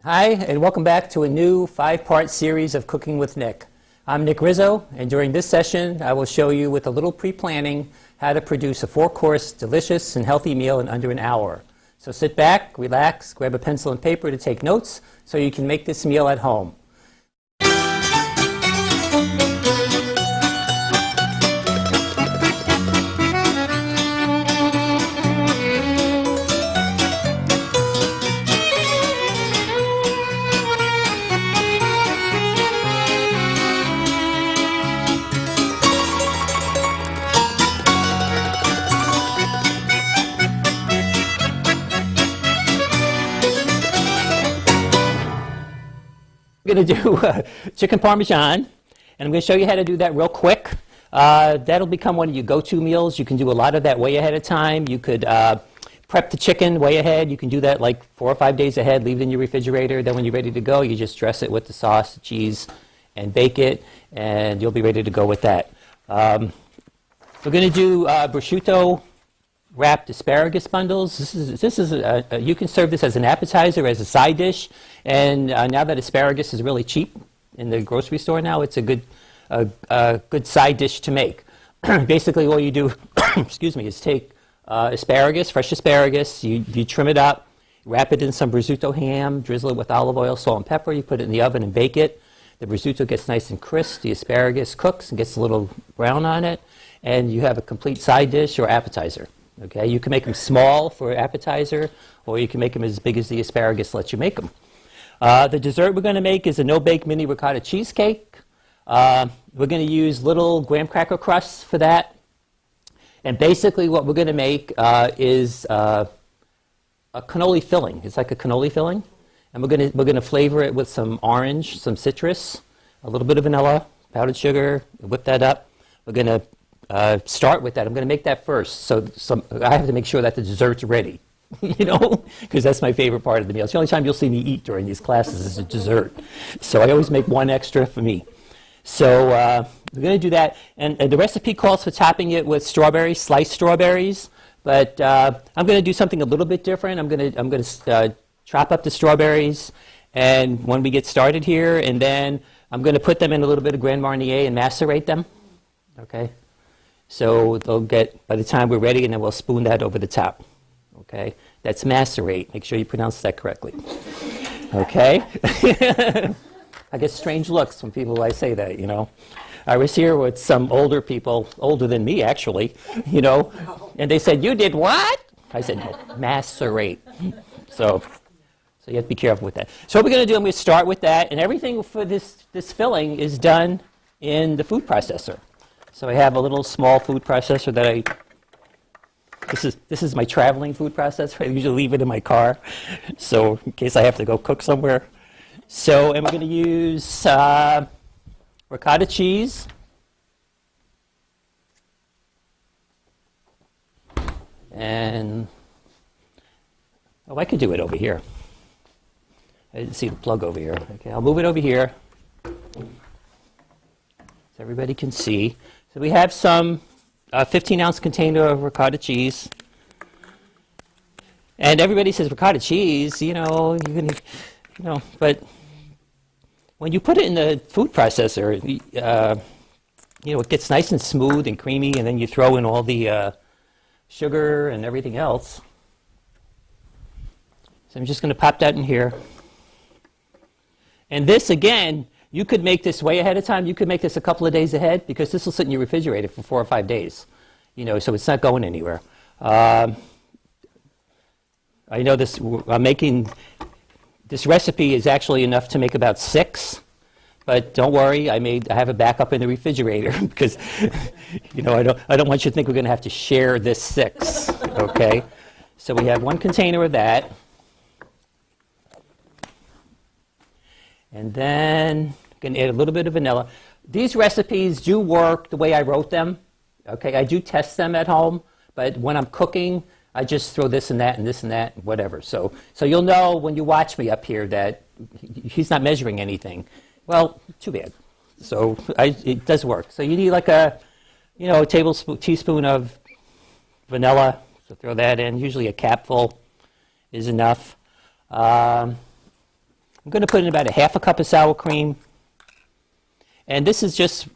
Hi, and welcome back to a new 5-part series of Cooking with Nick. I'm Nick Rizzo, and during this session, I will show you with a little pre-planning how to produce a 4-course, delicious and healthy meal in under an hour. So sit back, relax, grab a pencil and paper to take notes so you can make this meal at home. We're going to do chicken Parmesan, and I'm going to show you how to do that real quick. That'll become one of your go-to meals. You can do a lot of that way ahead of time. You could prep the chicken way ahead. You can do that like 4 or 5 days ahead, leave it in your refrigerator. Then when you're ready to go, you just dress it with the sauce, the cheese, and bake it, and you'll be ready to go with that. We're going to do prosciutto wrapped asparagus bundles. This is you can serve this as an appetizer, as a side dish, and now that asparagus is really cheap in the grocery store now, it's a good side dish to make. Basically, all you do, excuse me, is take asparagus, fresh asparagus. You trim it up, wrap it in some prosciutto ham, drizzle it with olive oil, salt, and pepper. You put it in the oven and bake it. The prosciutto gets nice and crisp. The asparagus cooks and gets a little brown on it, and you have a complete side dish or appetizer. Okay, you can make them small for appetizer, or you can make them as big as the asparagus lets you make them. The dessert we're going to make is a no-bake mini ricotta cheesecake. We're going to use little graham cracker crusts for that. And basically what we're going to make is a cannoli filling. It's like a cannoli filling. And we're going to flavor it with some orange, some citrus, a little bit of vanilla, powdered sugar, whip that up. We're going to start with that. I'm going to make that first. So I have to make sure that the dessert's ready, you know, because that's my favorite part of the meal. It's the only time you'll see me eat during these classes is a dessert. So I always make one extra for me. So we're going to do that. And the recipe calls for topping it with strawberries, sliced strawberries. But I'm going to do something a little bit different. I'm going to chop up the strawberries, and when we get started here, and then I'm going to put them in a little bit of Grand Marnier and macerate them. Okay. So they'll get, by the time we're ready, and then we'll spoon that over the top. Okay? That's macerate. Make sure you pronounce that correctly. Okay? I get strange looks when I say that, you know. I was here with some older people, older than me actually, you know, and they said, "You did what?" I said, "No, macerate." So you have to be careful with that. So what we're going to do, I'm going to start with that, and everything for this filling is done in the food processor. So I have a little small food processor that this is my traveling food processor. I usually leave it in my car, so in case I have to go cook somewhere. So, and we're going to use ricotta cheese. And, I could do it over here. I didn't see the plug over here. Okay, I'll move it over here so everybody can see. So we have some 15-ounce container of ricotta cheese. And everybody says ricotta cheese, you know, but when you put it in the food processor, it gets nice and smooth and creamy, and then you throw in all the sugar and everything else. So I'm just going to pop that in here. And this, again, you could make this way ahead of time. You could make this a couple of days ahead, because this will sit in your refrigerator for 4 or 5 days. You know, so it's not going anywhere. I know this. I'm making this recipe is actually enough to make about 6, but don't worry. I have a backup in the refrigerator because, you know, I don't want you to think we're going to have to share this 6. Okay, so we have 1 container of that. And then I'm going to add a little bit of vanilla. These recipes do work the way I wrote them. Okay, I do test them at home, but when I'm cooking, I just throw this and that and this and that and whatever. So you'll know when you watch me up here that he's not measuring anything. Well, too bad. So it does work. So you need like a teaspoon of vanilla. So throw that in. Usually a capful is enough. I'm going to put in about a half a cup of sour cream. And this is just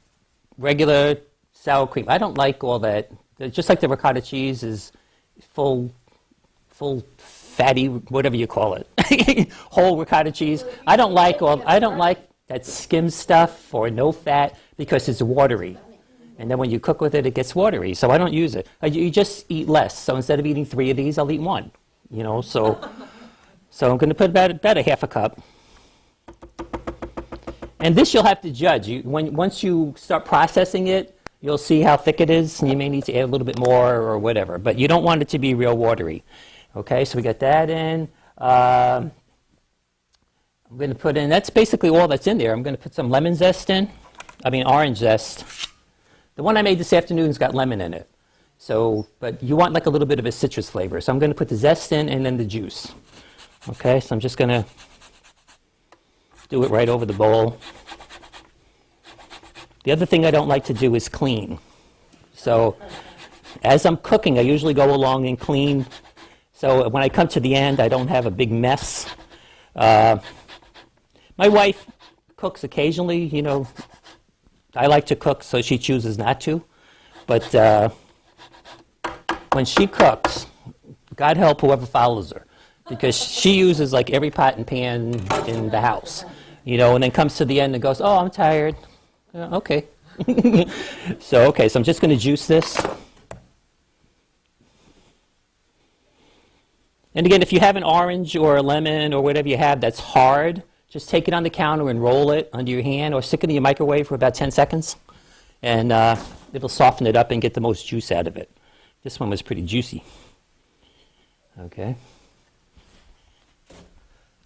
regular sour cream. I don't like all that. Just like the ricotta cheese is full fatty, whatever you call it, whole ricotta cheese. I don't like that skim stuff or no fat because it's watery. And then when you cook with it, it gets watery. So I don't use it. You just eat less. So instead of eating 3 of these, I'll eat 1. You know, so I'm going to put about a half a cup. And this you'll have to judge. Once you start processing it, you'll see how thick it is, and you may need to add a little bit more or whatever. But you don't want it to be real watery. Okay, so we got that in. I'm going to put in, that's basically all that's in there. I'm going to put some lemon zest in. Orange zest. The one I made this afternoon's got lemon in it. So, but you want like a little bit of a citrus flavor. So I'm going to put the zest in and then the juice. Okay, so I'm just going to do it right over the bowl. The other thing I don't like to do is clean. So as I'm cooking, I usually go along and clean. So when I come to the end, I don't have a big mess. My wife cooks occasionally, you know. I like to cook, so she chooses not to. But when she cooks, God help whoever follows her, because she uses like every pot and pan in the house, you know, and then comes to the end and goes, "Oh, I'm tired." Okay. So I'm just going to juice this. And again, if you have an orange or a lemon or whatever you have that's hard, just take it on the counter and roll it under your hand or stick it in your microwave for about 10 seconds. And it'll soften it up and get the most juice out of it. This one was pretty juicy. Okay.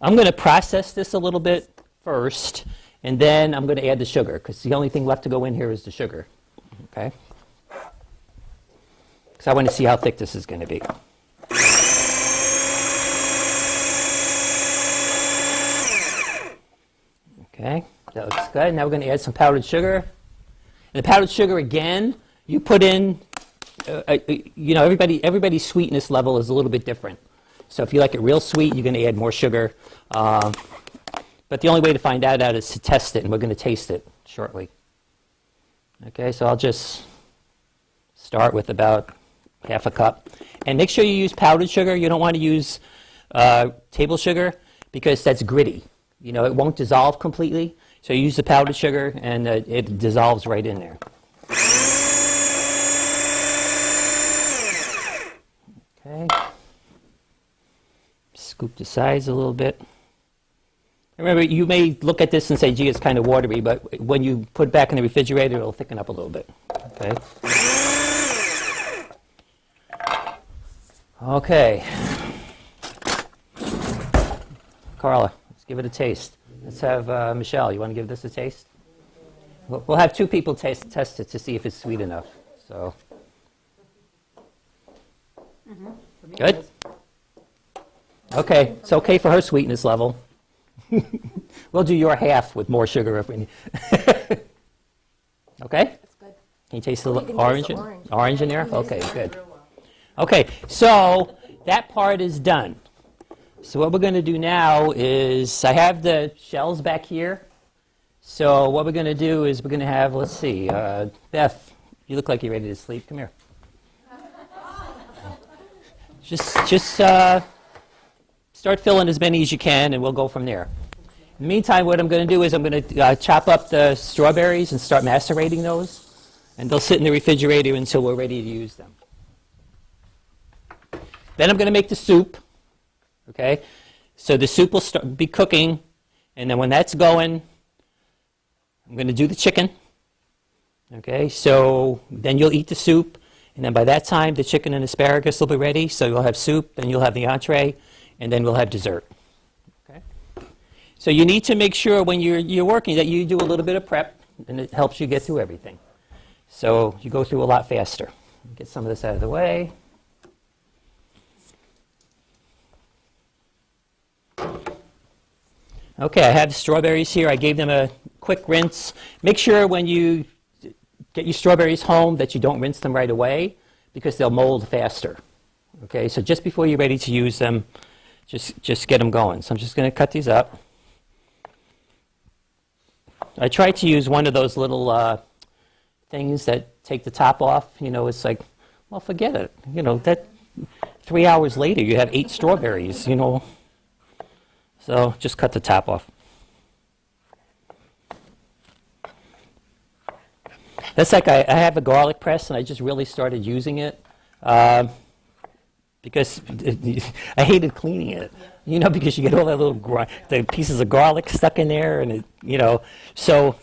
I'm going to process this a little bit first, and then I'm going to add the sugar, because the only thing left to go in here is the sugar. Okay? Because I want to see how thick this is going to be. Okay, that looks good. Now we're going to add some powdered sugar. And the powdered sugar, again, you put in, you know, everybody's sweetness level is a little bit different. So if you like it real sweet, you're going to add more sugar. But the only way to find out is to test it, and we're going to taste it shortly. Okay, so I'll just start with about half a cup. And make sure you use powdered sugar. You don't want to use table sugar, because that's gritty. You know, it won't dissolve completely. So you use the powdered sugar, and it dissolves right in there. Okay. Scoop the sides a little bit. Remember, you may look at this and say, gee, it's kind of watery, but when you put it back in the refrigerator, it'll thicken up a little bit. Okay. Okay. Carla, let's give it a taste. Let's have Michelle. You want to give this a taste? We'll have 2 people test it to see if it's sweet enough. So. Good? Okay, it's okay for her sweetness level. We'll do your half with more sugar if we need. Okay? That's good. Can you taste the orange? Orange in there? Okay, good. Okay, so that part is done. So what we're going to do now is, I have the shells back here. So what we're going to do is we're going to have, let's see, Beth, you look like you're ready to sleep. Come here. Just start filling as many as you can, and we'll go from there. In the meantime, what I'm going to do is I'm going to chop up the strawberries and start macerating those, and they'll sit in the refrigerator until we're ready to use them. Then I'm going to make the soup. Okay, so the soup will be cooking, and then when that's going, I'm going to do the chicken. Okay, so then you'll eat the soup, and then by that time the chicken and asparagus will be ready. So you'll have soup, then you'll have the entree, and then we'll have dessert. Okay, so you need to make sure when you're working that you do a little bit of prep, and it helps you get through everything. So you go through a lot faster. Get some of this out of the way. Okay, I have the strawberries here. I gave them a quick rinse. Make sure when you get your strawberries home that you don't rinse them right away, because they'll mold faster. Okay, so just before you're ready to use them, just get them going. So I'm just going to cut these up. I tried to use one of those little things that take the top off. You know, it's like, well, forget it. You know, that 3 hours later you have 8 strawberries, you know. So just cut the top off. That's like I have a garlic press, and I just really started using it because I hated cleaning it. You know, because you get all that little the pieces of garlic stuck in there, and it, you know. So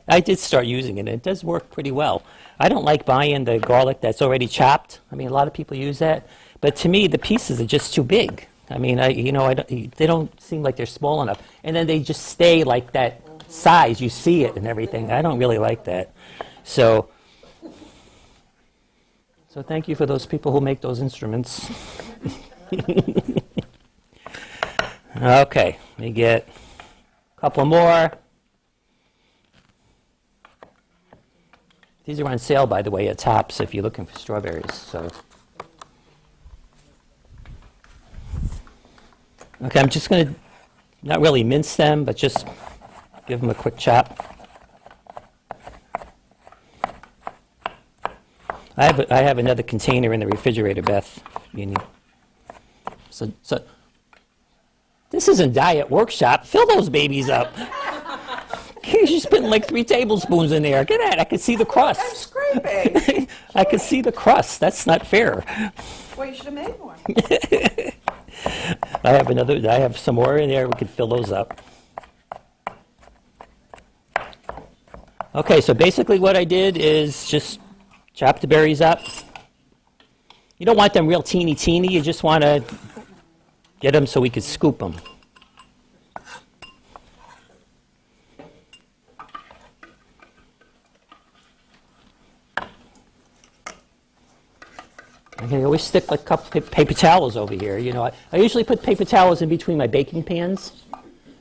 I did start using it, and it does work pretty well. I don't like buying the garlic that's already chopped. I mean, a lot of people use that, but to me, the pieces are just too big. I mean, they don't seem like they're small enough, and then they just stay like that size. You see it and everything. I don't really like that. So thank you for those people who make those instruments. Okay, let me get a couple more. These are on sale, by the way, at Tops if you're looking for strawberries. So, okay, I'm just going to not really mince them, but just give them a quick chop. I have another container in the refrigerator, Beth. You need. So this isn't Diet Workshop. Fill those babies up. You're just putting like 3 tablespoons in there. Get at it. I can see the crust. I'm scraping. I can see the crust. That's not fair. Well, you should have made more. I have some more in there. We could fill those up. Okay, so basically what I did is just chop the berries up. You don't want them real teeny. You just want to get them so we could scoop them. Okay, I always stick like a couple paper towels over here. You know, I usually put paper towels in between my baking pans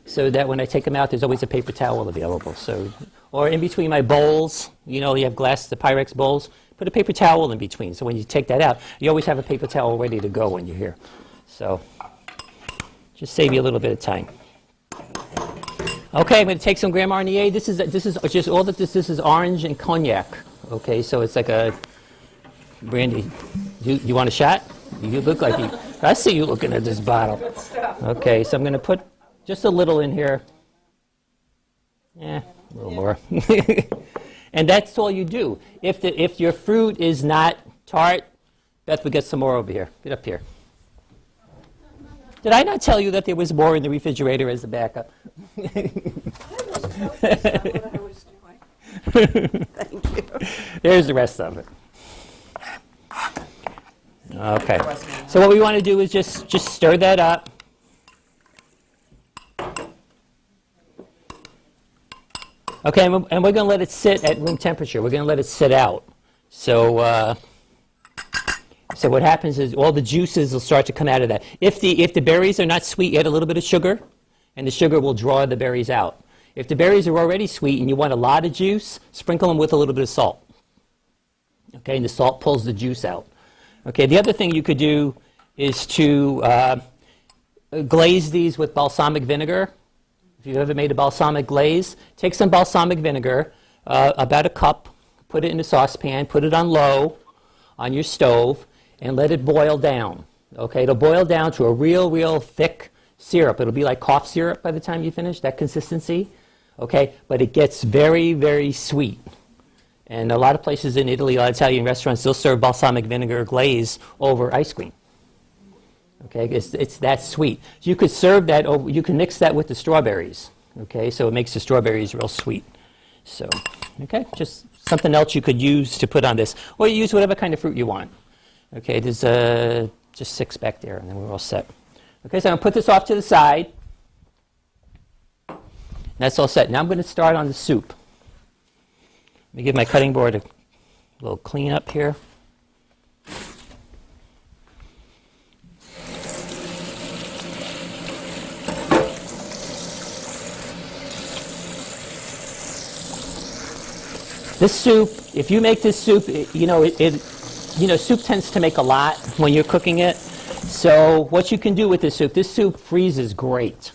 so that when I take them out, there's always a paper towel available. So, or in between my bowls, you know, you have the Pyrex bowls, put a paper towel in between. So when you take that out, you always have a paper towel ready to go when you're here. So just save you a little bit of time. Okay, I'm going to take some Grand Marnier. This is just all that this is orange and cognac. Okay, so it's like a brandy. You want a shot? You look like you. I see you looking at this bottle. Okay, so I'm going to put just a little in here. Yeah, a little more. And that's all you do. If your fruit is not tart, Beth, we get some more over here. Get up here. Did I not tell you that there was more in the refrigerator as a backup? I was doing. Thank you. There's the rest of it. Okay. So what we want to do is just stir that up. Okay, and we're going to let it sit at room temperature. We're going to let it sit out. So what happens is all the juices will start to come out of that. If the berries are not sweet, add a little bit of sugar, and the sugar will draw the berries out. If the berries are already sweet and you want a lot of juice, sprinkle them with a little bit of salt. Okay, and the salt pulls the juice out. Okay, the other thing you could do is to glaze these with balsamic vinegar. If you've ever made a balsamic glaze, take some balsamic vinegar, about a cup, put it in a saucepan, put it on low on your stove, and let it boil down. Okay, it'll boil down to a real thick syrup. It'll be like cough syrup by the time you finish, that consistency. Okay, but it gets very sweet. And a lot of places in Italy, a lot of Italian restaurants, they'll serve balsamic vinegar glaze over ice cream. Okay, it's that sweet. You could serve that over, you can mix that with the strawberries. Okay, so it makes the strawberries real sweet. So, okay, just something else you could use to put on this. Or you use whatever kind of fruit you want. Okay, there's just 6 back there, and then we're all set. Okay, so I'm going to put this off to the side. That's all set. Now I'm going to start on the soup. Let me give my cutting board a little clean up here. This soup, if you make this soup, soup tends to make a lot when you're cooking it. So what you can do with this soup freezes great.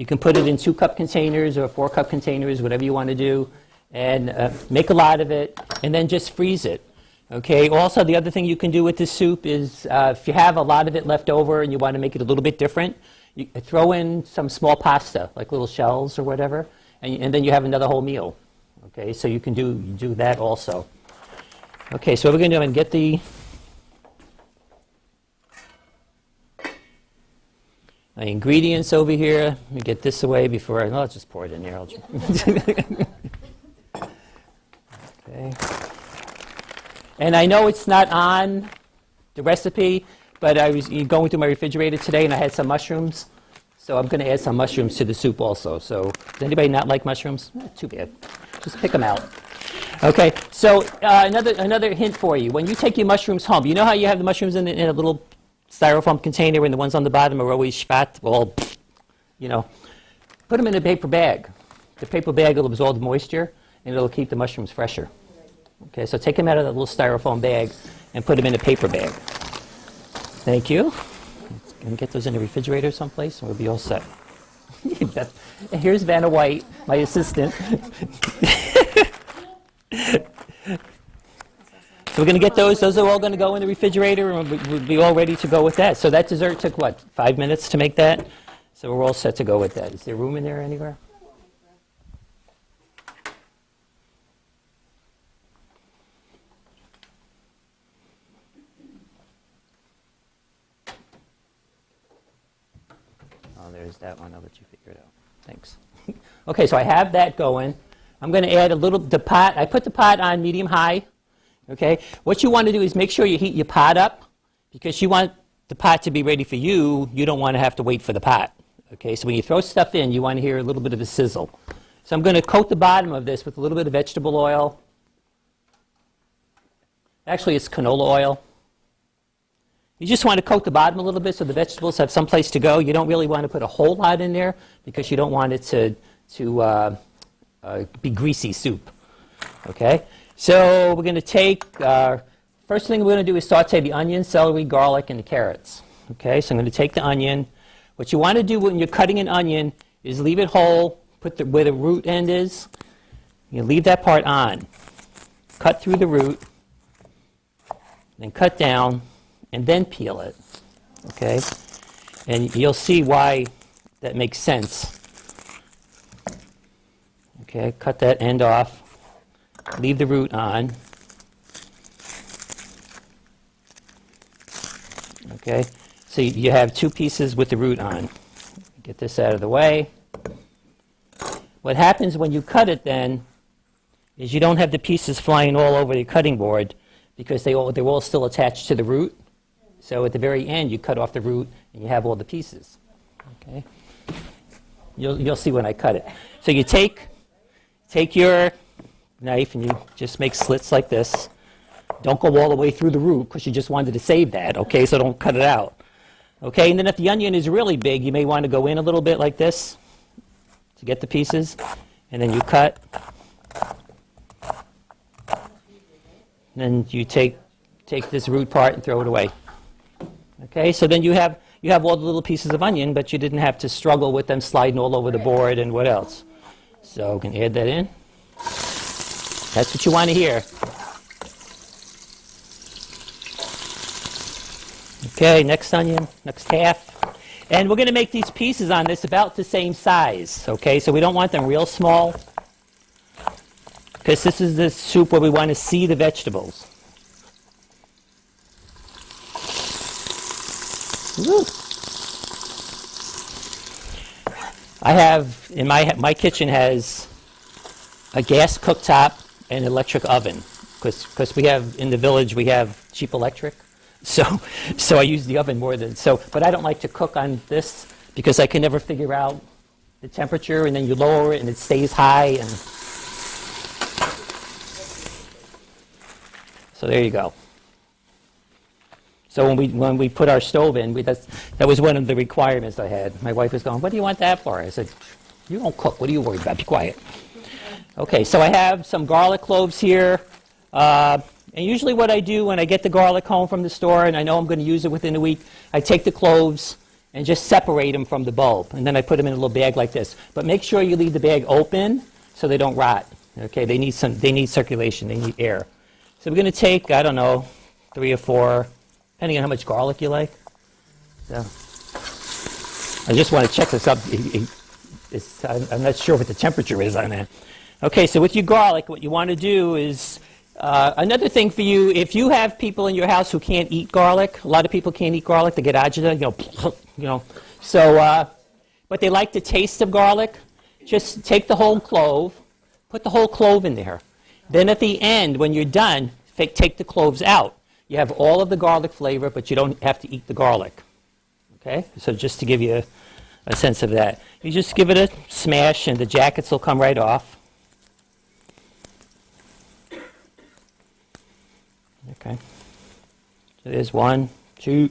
You can put it in 2-cup containers or 4-cup containers, whatever you want to do, and make a lot of it, and then just freeze it. Okay. Also, the other thing you can do with this soup is if you have a lot of it left over and you want to make it a little bit different, you throw in some small pasta, like little shells or whatever, and then you have another whole meal. Okay, so you can do that also. Okay, so what we're going to do is get the my ingredients over here. Let me get this away before I'll just pour it in there. Okay. And I know it's not on the recipe, but I was going through my refrigerator today and I had some mushrooms. So I'm going to add some mushrooms to the soup also. So does anybody not like mushrooms? Too bad. Just pick them out. Okay, so another hint for you. When you take your mushrooms home, you know how you have the mushrooms in a little styrofoam container and the ones on the bottom are always schvat? Well, you know, put them in a paper bag. The paper bag will absorb the moisture and it'll keep the mushrooms fresher. Okay, so take them out of the little styrofoam bag and put them in a paper bag. Thank you. And get those in the refrigerator someplace and we'll be all set. Here's Vanna White, my assistant. So we're going to get those. Those are all going to go in the refrigerator, and we'll be all ready to go with that. So that dessert took, what, 5 minutes to make that? So we're all set to go with that. Is there room in there anywhere? Oh, there's that one. I'll let you figure it out. Thanks. Okay, so I have that going. I'm going to add the pot. I put the pot on medium-high. Okay, what you want to do is make sure you heat your pot up because you want the pot to be ready for you. You don't want to have to wait for the pot. Okay, so when you throw stuff in, you want to hear a little bit of a sizzle. So I'm going to coat the bottom of this with a little bit of vegetable oil. Actually, it's canola oil. You just want to coat the bottom a little bit so the vegetables have some place to go. You don't really want to put a whole lot in there because you don't want it to be greasy soup. Okay? So we're going to take, first thing we're going to do is saute the onion, celery, garlic, and the carrots. Okay, so I'm going to take the onion. What you want to do when you're cutting an onion is leave it whole, put where the root end is. You leave that part on. Cut through the root, then cut down, and then peel it. Okay, and you'll see why that makes sense. Okay, cut that end off. Leave the root on. Okay, so you have 2 pieces with the root on. Get this out of the way. What happens when you cut it then is you don't have the pieces flying all over the cutting board because they're all still attached to the root. So at the very end you cut off the root and you have all the pieces. Okay, you'll see when I cut it. So you take your knife and you just make slits like this. Don't go all the way through the root because you just wanted to save that, okay, so don't cut it out. Okay, and then if the onion is really big, you may want to go in a little bit like this to get the pieces, and then you cut. And then you take this root part and throw it away. Okay, so then you have all the little pieces of onion, but you didn't have to struggle with them sliding all over the board and what else. So we can add that in. That's what you want to hear. Okay, next onion, next half. And we're going to make these pieces on this about the same size. Okay, so we don't want them real small because this is the soup where we want to see the vegetables. Woo. I have, in my kitchen has a gas cooktop and electric oven because we have, in the village, we have cheap electric. So I use the oven more than, but I don't like to cook on this because I can never figure out the temperature and then you lower it and it stays high and so there you go. So when we put our stove in, that was one of the requirements I had. My wife was going, "What do you want that for?" I said, "You don't cook. What are you worried about? Be quiet." Okay, so I have some garlic cloves here. And usually what I do when I get the garlic home from the store and I know I'm going to use it within a week, I take the cloves and just separate them from the bulb. And then I put them in a little bag like this. But make sure you leave the bag open so they don't rot. Okay, they need circulation, they need air. So we're going to take, I don't know, 3 or 4, depending on how much garlic you like. So I just want to check this up. I'm not sure what the temperature is on that. Okay, so with your garlic, what you want to do is, another thing for you, if you have people in your house who can't eat garlic, a lot of people can't eat garlic, they get agita, so, but they like the taste of garlic, just take the whole clove, put the whole clove in there. Then at the end, when you're done, take the cloves out. You have all of the garlic flavor, but you don't have to eat the garlic. Okay, so just to give you a sense of that. You just give it a smash and the jackets will come right off. Okay, so there's 1, 2.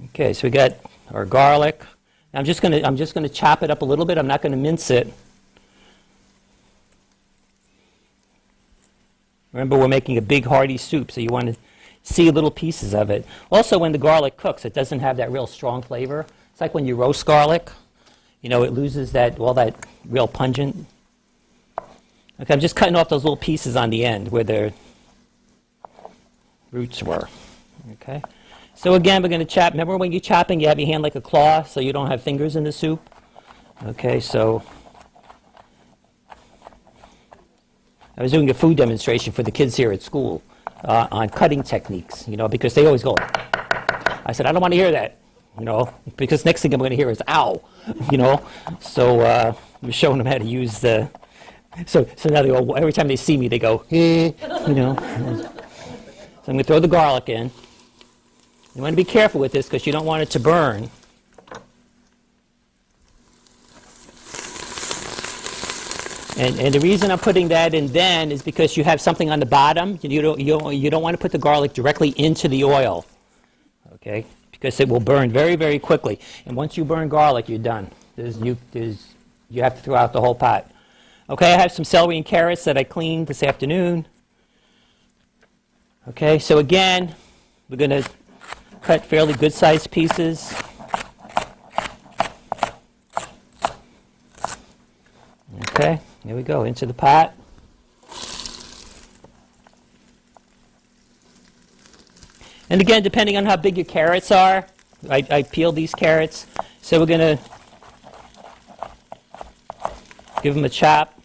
Okay, so we got our garlic. I'm just gonna chop it up a little bit. I'm not gonna mince it. Remember, we're making a big hearty soup, so you want to see little pieces of it. Also, when the garlic cooks, it doesn't have that real strong flavor. It's like when you roast garlic, it loses all that real pungent. Okay, I'm just cutting off those little pieces on the end where the roots were. Okay, so again, we're going to chop. Remember when you're chopping, you have your hand like a claw, so you don't have fingers in the soup. Okay, so I was doing a food demonstration for the kids here at school on cutting techniques, because they always go. I said, I don't want to hear that, because next thing I'm going to hear is ow, So we're showing them how to use the. So now they all, every time they see me, they go, So I'm going to throw the garlic in. You want to be careful with this because you don't want it to burn. And the reason I'm putting that in then is because you have something on the bottom. You don't want to put the garlic directly into the oil, okay? Because it will burn very, very quickly. And once you burn garlic, you're done. You have to throw out the whole pot. Okay, I have some celery and carrots that I cleaned this afternoon. Okay, so again, we're going to cut fairly good-sized pieces. Okay, here we go, into the pot. And again, depending on how big your carrots are, I peel these carrots. So we're going to give them a chop.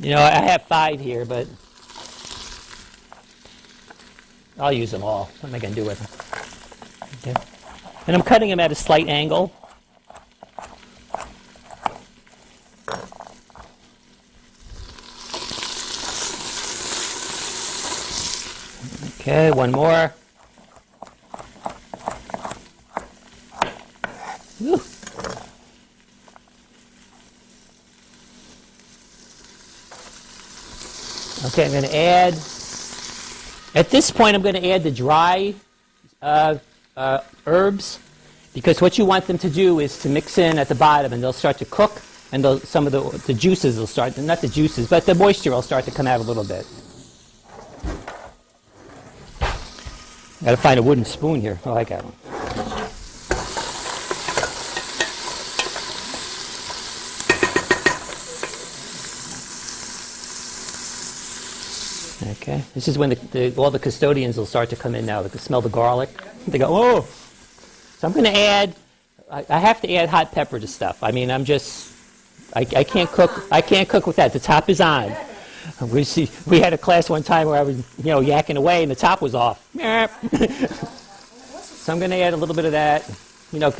I have 5 here, but I'll use them all. What am I going to do with them? Okay. And I'm cutting them at a slight angle. Okay, one more. Whew. Okay, I'm going to add, at this point I'm going to add the dry herbs, because what you want them to do is to mix in at the bottom, and they'll start to cook, and some of the juices will start, not the juices, but the moisture will start to come out a little bit. Got to find a wooden spoon here. Oh, I got one. Okay, this is when all the custodians will start to come in now. They can smell the garlic. They go, oh! So I'm going to add, I have to add hot pepper to stuff. I mean, I can't cook with that. The top is on. We had a class one time where I was, yakking away and the top was off. So I'm going to add a little bit of that.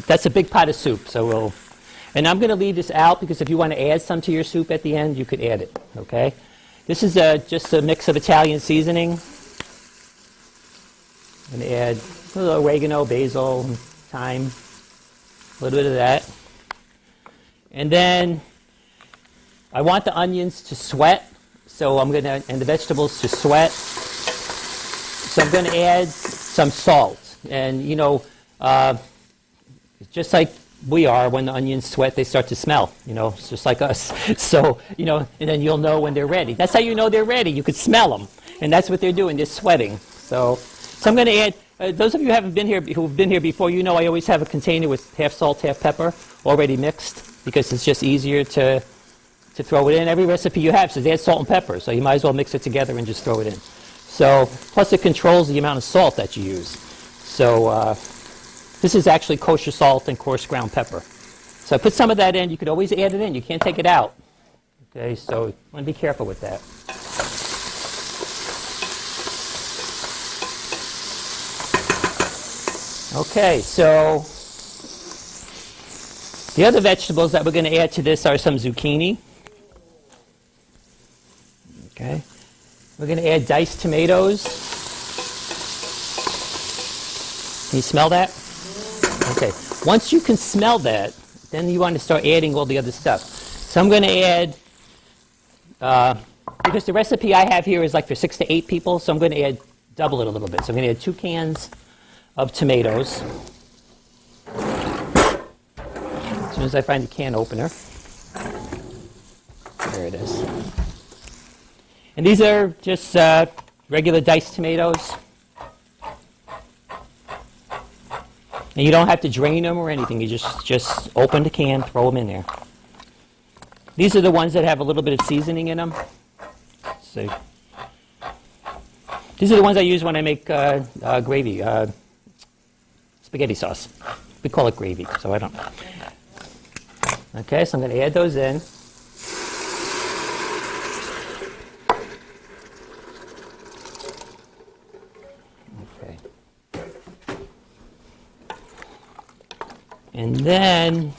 That's a big pot of soup. And I'm going to leave this out because if you want to add some to your soup at the end, you could add it, okay? This is just a mix of Italian seasoning. I'm going to add a little oregano, basil, thyme, a little bit of that. And then I want the onions to sweat, and the vegetables to sweat. So I'm going to add some salt. And, just like we are, when the onions sweat, they start to smell, it's just like us. So, and then you'll know when they're ready. That's how you know they're ready. You could smell them. And that's what they're doing. They're sweating. So I'm going to add, those of you who haven't been here, who've been here before, you know I always have a container with half salt, half pepper, already mixed, because it's just easier to throw it in. Every recipe you have says add salt and pepper, so you might as well mix it together and just throw it in. So, plus it controls the amount of salt that you use. So this is actually kosher salt and coarse ground pepper. So I put some of that in. You could always add it in. You can't take it out. Okay, so you want to be careful with that. Okay, so the other vegetables that we're going to add to this are some zucchini. Okay, we're going to add diced tomatoes. Can you smell that? Okay, once you can smell that, then you want to start adding all the other stuff. So I'm going to add, because the recipe I have here is like for 6 to 8 people, so I'm going to double it a little bit. So I'm going to add 2 cans of tomatoes. As soon as I find the can opener. There it is. And these are just regular diced tomatoes. And you don't have to drain them or anything. You just open the can, throw them in there. These are the ones that have a little bit of seasoning in them. So these are the ones I use when I make gravy, spaghetti sauce. We call it gravy, so I don't know. Okay, so I'm going to add those in. Okay. And then,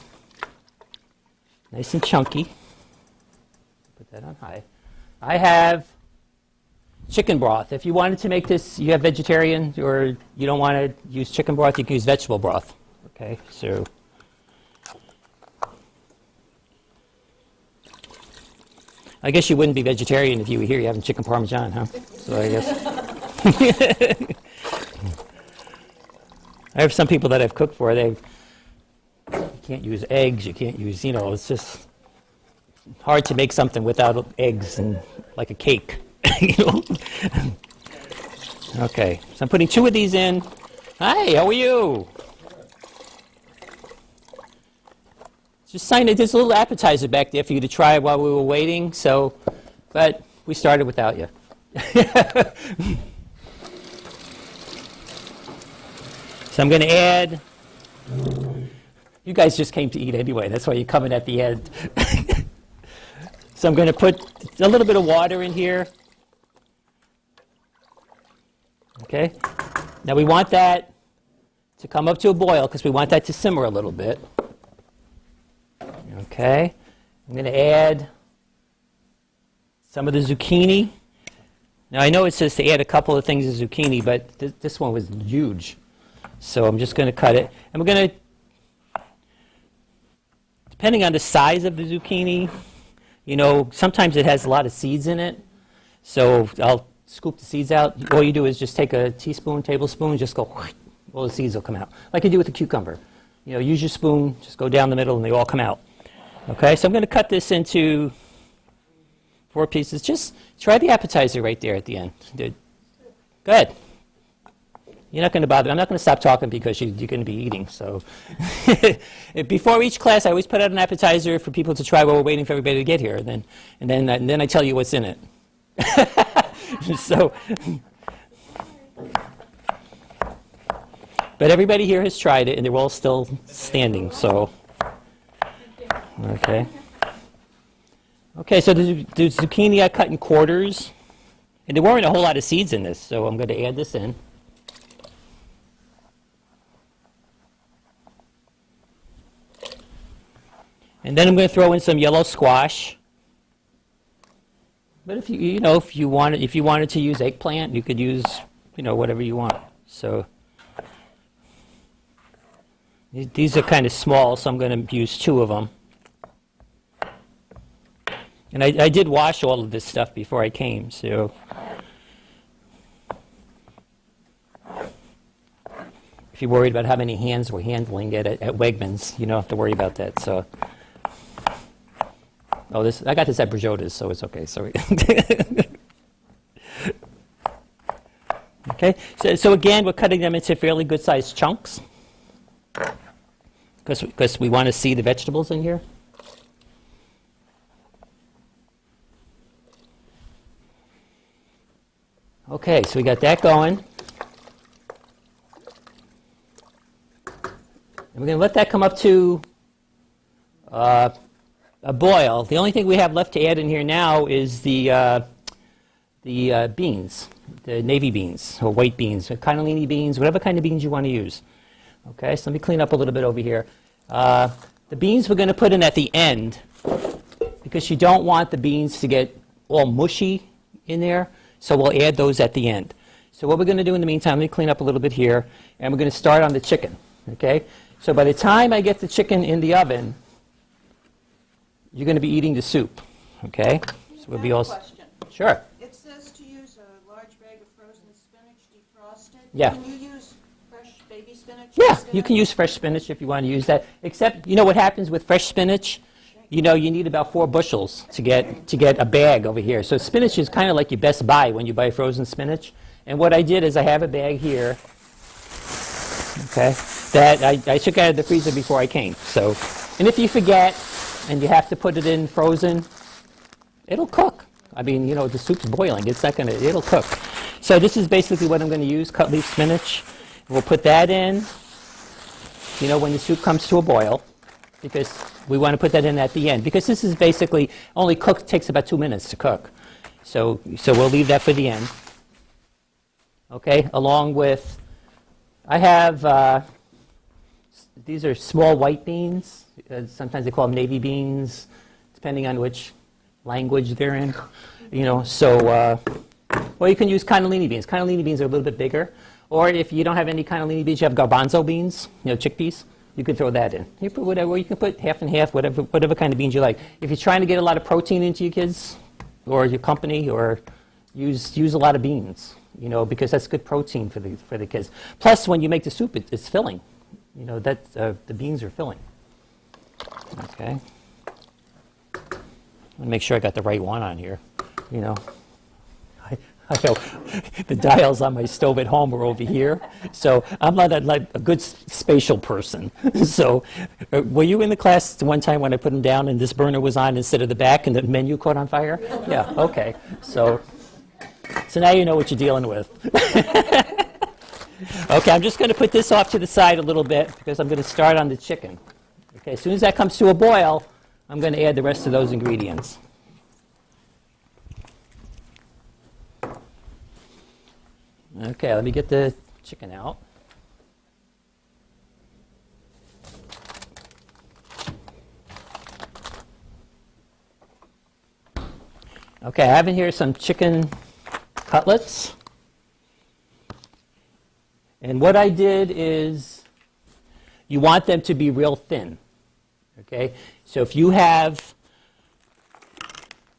nice and chunky, put that on high. I have chicken broth. If you wanted to make this, you have vegetarian or you don't want to use chicken broth, you can use vegetable broth. Okay, so I guess you wouldn't be vegetarian if you were here. You're having chicken Parmesan, huh? So I guess. I have some people that I've cooked for, you can't use eggs, you can't use, it's just hard to make something without eggs and like a cake. Okay, so I'm putting 2 of these in. Hi, how are you? Just sign it. There's a little appetizer back there for you to try while we were waiting. So, but we started without you. So I'm going to add. You guys just came to eat anyway. That's why you're coming at the end. So I'm going to put a little bit of water in here. Okay. Now we want that to come up to a boil because we want that to simmer a little bit. Okay. I'm going to add some of the zucchini. Now I know it says to add a couple of things of zucchini, but this one was huge. So I'm just going to cut it. And we're going to, depending on the size of the zucchini, sometimes it has a lot of seeds in it. So I'll scoop the seeds out. All you do is just take a teaspoon, tablespoon, just go, all the seeds will come out. Like you do with a cucumber. Use your spoon, just go down the middle, and they all come out. Okay, so I'm going to cut this into 4 pieces. Just try the appetizer right there at the end. Go ahead. You're not going to bother. I'm not going to stop talking because you're going to be eating. So before each class, I always put out an appetizer for people to try while we're waiting for everybody to get here, and then I tell you what's in it. So, but everybody here has tried it, and they're all still standing. So, okay. Okay. So the zucchini I cut in quarters, and there weren't a whole lot of seeds in this, so I'm going to add this in. And then I'm going to throw in some yellow squash. But if you wanted to use eggplant, you could use whatever you want. So these are kind of small, so I'm going to use 2 of them. And I did wash all of this stuff before I came, so if you're worried about how many hands we're handling it at Wegmans, you don't have to worry about that. So. Oh, I got this at Brajota's, so it's okay. Sorry. Okay, so again, we're cutting them into fairly good-sized chunks because we want to see the vegetables in here. Okay, so we got that going. And we're going to let that come up to a boil. The only thing we have left to add in here now is the beans, the navy beans or white beans, or cannellini beans, whatever kind of beans you want to use. Okay, so let me clean up a little bit over here. The beans we're going to put in at the end because you don't want the beans to get all mushy in there, so we'll add those at the end. So what we're going to do in the meantime, let me clean up a little bit here, and we're going to start on the chicken. Okay, so by the time I get the chicken in the oven, you're going to be eating the soup. Okay, so we'll be all. Question. Sure. It says to use a large bag of frozen spinach defrosted. Yeah. Can you use fresh baby spinach? Yeah, instead? you can use fresh spinach if you want to use that. Except, you know what happens with fresh spinach? You know, you need about 4 bushels to get a bag over here. So spinach is kind of like your best buy when you buy frozen spinach. And what I did is I have a bag here, okay, that I took out of the freezer before I came. So, and if you forget and you have to put it in frozen, it'll cook. I mean, you know, the soup's boiling. It's not going to, it'll cook. So this is basically what I'm going to use, cut leaf spinach. We'll put that in, you know, when the soup comes to a boil, because we want to put that in at the end. Because this is basically, only takes about 2 minutes to cook. So we'll leave that for the end. Okay, along with, I have, these are small white beans. Sometimes they call them navy beans, depending on which language they're in. You know, so, or you can use cannellini beans. Cannellini beans are a little bit bigger. Or if you don't have any cannellini beans, you have garbanzo beans, you know, chickpeas. You can throw that in. You put whatever, you can put half and half, whatever kind of beans you like. If you're trying to get a lot of protein into your kids or your company, or use a lot of beans, you know, because that's good protein for the kids. Plus, when you make the soup, it's filling. You know, that the beans are filling. Okay. Let me make sure I got the right one on here. You know, I know the dials on my stove at home are over here, so I'm not a good spatial person. So, were you in the class one time when I put them down and this burner was on instead of the back and the menu caught on fire? Yeah. Okay. So now you know what you're dealing with. Okay, I'm just going to put this off to the side a little bit because I'm going to start on the chicken. Okay, as soon as that comes to a boil, I'm going to add the rest of those ingredients. Okay, let me get the chicken out. Okay, I have in here some chicken cutlets. And what I did is, you want them to be real thin. Okay, so if you have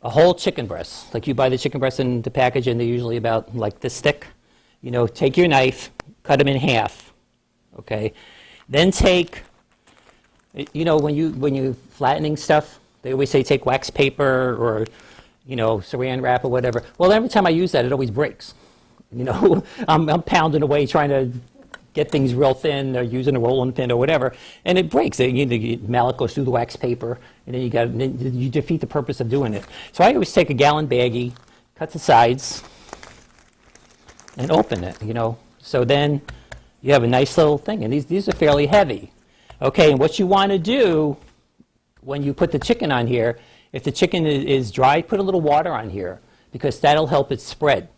a whole chicken breast, like you buy the chicken breast in the package and they're usually about like this thick, you know, take your knife, cut them in half, okay? Then take, you know, when you flattening stuff, they always say take wax paper or, you know, saran wrap or whatever. Well, every time I use that, it always breaks. You know, I'm pounding away trying to get things real thin or using a rolling pin or whatever, and it breaks. Mallet goes through the wax paper, and then you defeat the purpose of doing it. So I always take a gallon baggie, cut the sides, and open it, you know. So then you have a nice little thing, and these are fairly heavy. Okay, and what you want to do when you put the chicken on here, if the chicken is dry, put a little water on here, because that'll help it spread.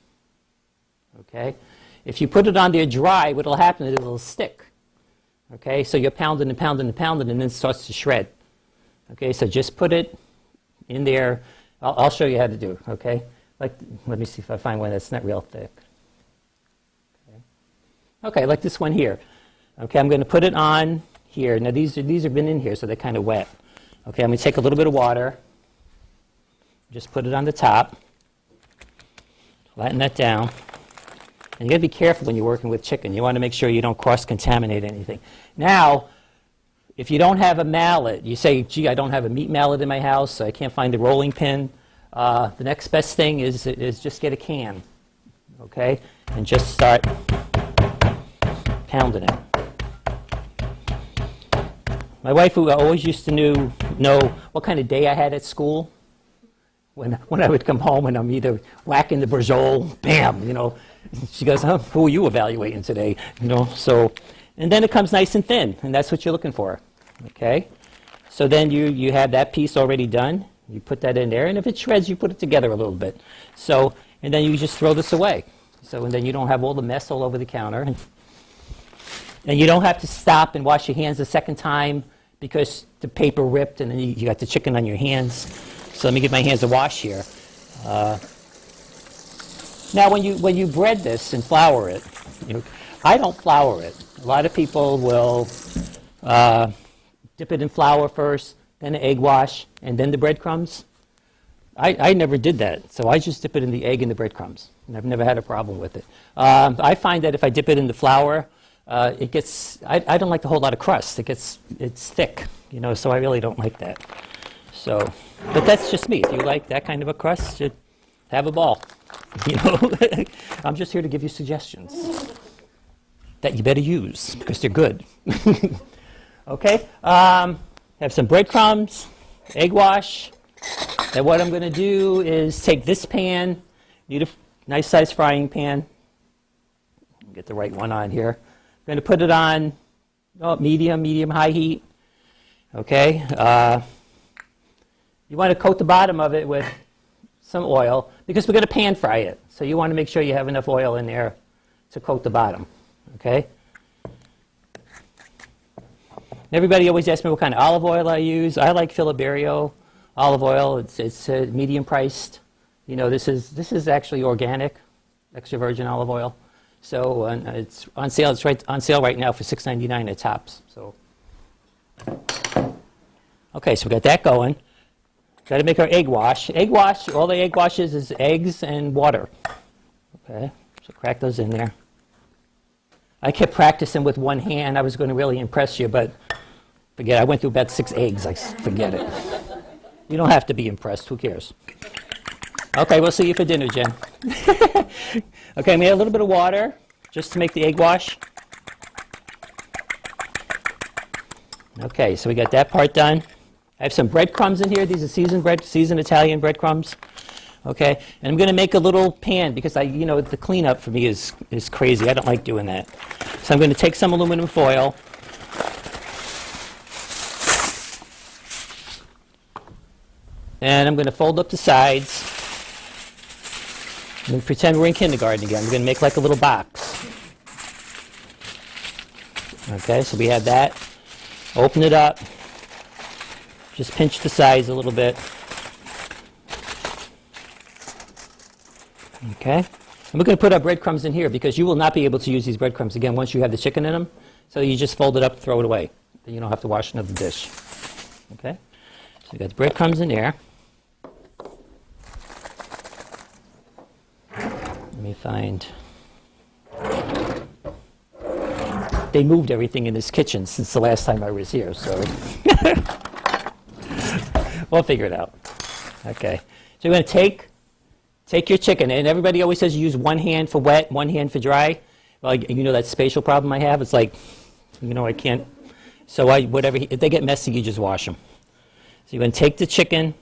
Okay? If you put it on there dry, what will happen is it'll stick. Okay, so you're pounding and pounding and pounding, and then it starts to shred. Okay, so just put it in there. I'll show you how to do it, okay? Like, let me see if I find one that's not real thick. Okay, like this one here. Okay, I'm going to put it on here. Now these have been in here, so they're kind of wet. Okay, I'm going to take a little bit of water, just put it on the top, flatten that down. And you got to be careful when you're working with chicken. You want to make sure you don't cross-contaminate anything. Now, if you don't have a mallet, you say, gee, I don't have a meat mallet in my house, so I can't find the rolling pin. The next best thing is just get a can. okay? And just start pounding it. My wife, who always used to know what kind of day I had at school, when I would come home and I'm either whacking the brajol, bam, she goes, huh, who are you evaluating today? So, and then it comes nice and thin, and that's what you're looking for, okay? So then you have that piece already done. You put that in there, and if it shreds, you put it together a little bit. So, and then you just throw this away. So, and then you don't have all the mess all over the counter. And you don't have to stop and wash your hands a second time because the paper ripped and then you got the chicken on your hands. So let me give my hands a wash here. Now, when you bread this and flour it, I don't flour it. A lot of people will dip it in flour first, then an egg wash, and then the breadcrumbs. I never did that, so I just dip it in the egg and the breadcrumbs, and I've never had a problem with it. I find that if I dip it in the flour, it gets, I don't like the whole lot of crust. It's thick, so I really don't like that. So, but that's just me. If you like that kind of a crust, you have a ball. I'm just here to give you suggestions that you better use because they're good. Okay, have some breadcrumbs, egg wash. And what I'm going to do is take this pan, need a nice sized frying pan. Get the right one on here. I'm going to put it on medium high heat. Okay, you want to coat the bottom of it with some oil because we're going to pan fry it. So you want to make sure you have enough oil in there to coat the bottom. Okay. Everybody always asks me what kind of olive oil I use. I like Filiberio olive oil. It's medium priced. This is actually organic, extra virgin olive oil. So it's on sale. It's on sale right now for $6.99 at Tops. So okay, so we got that going. Got to make our egg wash. Egg wash. All the egg washes is eggs and water. Okay, so crack those in there. I kept practicing with one hand. I was going to really impress you, but forget it. I went through about 6 eggs. Forget it. You don't have to be impressed. Who cares? Okay, we'll see you for dinner, Jen. Okay, we add a little bit of water just to make the egg wash. Okay, so we got that part done. I have some breadcrumbs in here. These are seasoned Italian breadcrumbs. Okay, and I'm going to make a little pan because the cleanup for me is crazy. I don't like doing that. So I'm going to take some aluminum foil. And I'm going to fold up the sides. And pretend we're in kindergarten again. I'm going to make like a little box. Okay, so we have that. Open it up. Just pinch the sides a little bit. Okay, and we're going to put our breadcrumbs in here because you will not be able to use these breadcrumbs again once you have the chicken in them. So you just fold it up, throw it away. Then you don't have to wash another dish. Okay, so we got the breadcrumbs in there. Let me find. They moved everything in this kitchen since the last time I was here, so we'll figure it out. Okay, so we're going to take your chicken, and everybody always says you use one hand for wet, one hand for dry. Well, that spatial problem I have. It's like, I can't. So if they get messy, you just wash them. So you're going to take the chicken.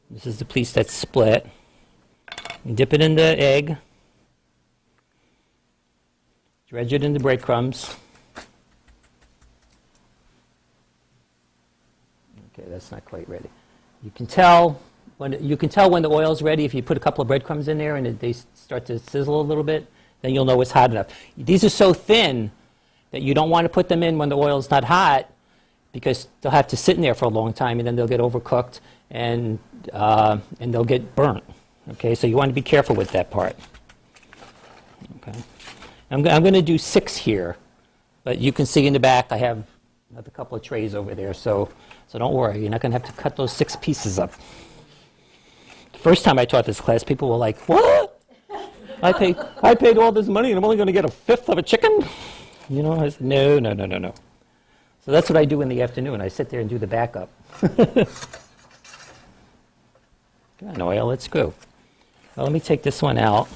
This is the piece that's split. You dip it in the egg. Dredge it in the breadcrumbs. Okay, that's not quite ready. You can tell when the oil's ready if you put a couple of breadcrumbs in there and they start to sizzle a little bit. Then you'll know it's hot enough. These are so thin that you don't want to put them in when the oil's not hot because they'll have to sit in there for a long time and then they'll get overcooked and they'll get burnt. Okay, so you want to be careful with that part. Okay, I'm going to do 6 here, but you can see in the back I have another couple of trays over there, so don't worry. You're not going to have to cut those 6 pieces up. The first time I taught this class, people were like, "What? I paid all this money and I'm only going to get a fifth of a chicken?" I said, no. So that's what I do in the afternoon. I sit there and do the backup. Come on, oil, let's go. Well, let me take this one out.